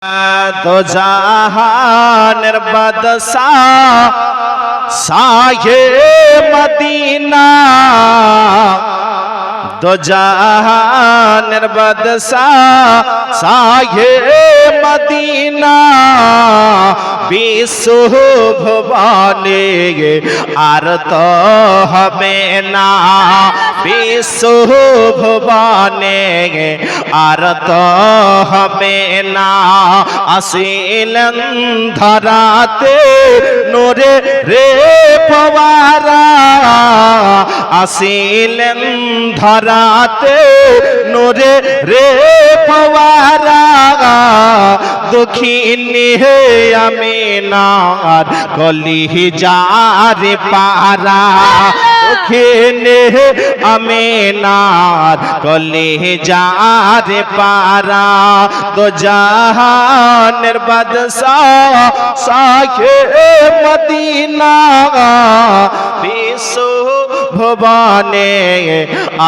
दो जहानेर बादशाह साये मदीना दो जहानेर बादशाह साये मदीना विश्व भुवने आर तो हबे ना विश्व भुवने आर तो हबे ना आसिलेन धराते नूरे रे फवारा आसिलेन धराते नूरे रे फवारा दुखिनी है अमीनार कली जार पारा दुखिनी है अमीनार कली जार पारा दो जहानेर बादशाह साये मदीना विश्व भुवने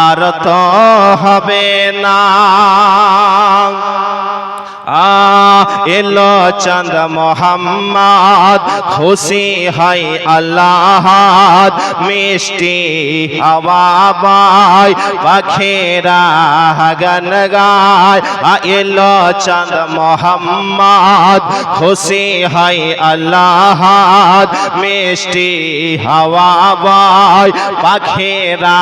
आर तो हबे ना एलो चंद मोहम्मद खुशी है अल्लाह मिष्टि हवा बाय पखेरा गन गाय एलो चंद मोहम्मद खुशी है अल्लाह मिष्टि हवा बाय पखेरा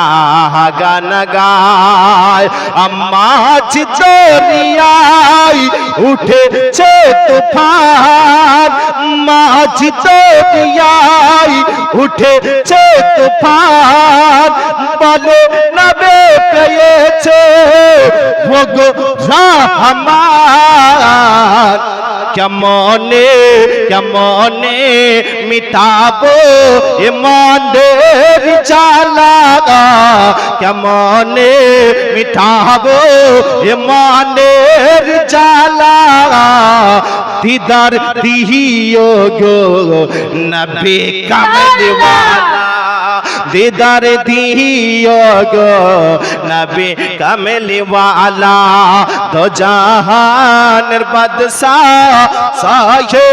गन गाय अम्मा चितोरियाई उठेছে তুফান মাঝ দরিয়ায় উঠেছে তুফান বলে নবে পেয়েছে ওগো রহমান কেমনে মিটাবো ইমানের জ্বালা কেমনে মিটাবো ইমানের জ্বালা দিদার দিও গো নবী কামলিওয়ালা दीदार दियो गो नबी कमलिवाला दो जहानेर बादशाह साये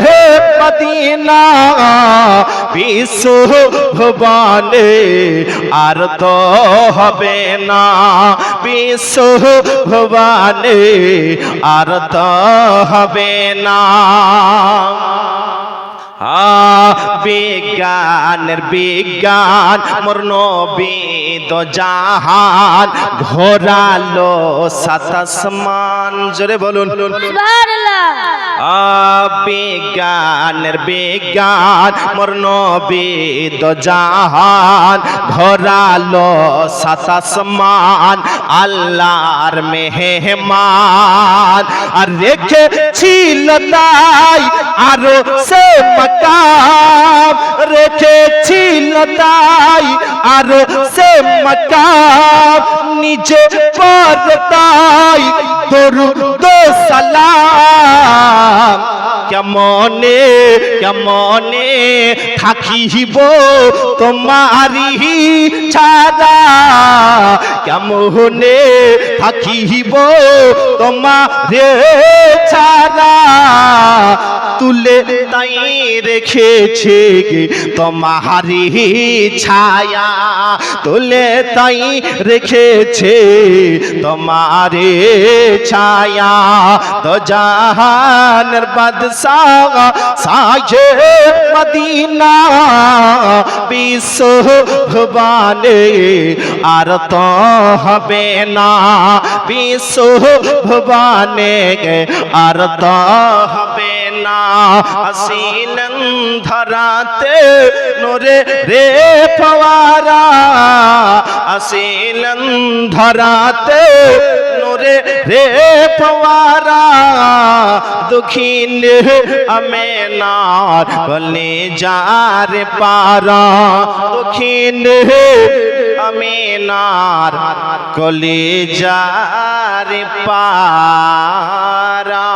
मदीना विश्व भुवने आर तो हबे ना विश्व भुवने आर तो हबे ना বিজ্ঞানের বিজ্ঞান মোর নবী দো জাহান ঘোরালো সাত আসমান জোরে বলুন সুবহানাল্লাহ বিজ্ঞানের বিজ্ঞান মোর নবী দো জাহান ঘোরালো সাত আসমান আল্লাহর মেহমান আর রেখেছিল তাই আরো সে मकाम রেখেছিল তাই আর সে মকাম নিচে পর তাই দরুদ সালাম কেমনে থাকিব তোমারি ছাড়া কেমনে থাকিব তোমারে ছাড়া তুলে তাই রেখেছে তোমারি ছায়া তুলে তাই রেখেছে তোমারে ছায়া তো জাহানের বাদশাহ সায়ে মদিনা বিশ্ব ভুবনে আর তো হবে না বিশ্ব ভুবনে আর তো হবে না আসিলেন ধরাতে নূরে রে ফওয়ারা আসিলেন ধরাতে নূরে রে ফওয়ারা দুখিনে আমেনার কলে যার পারা দুখিনে আমেনার কলে যার পারা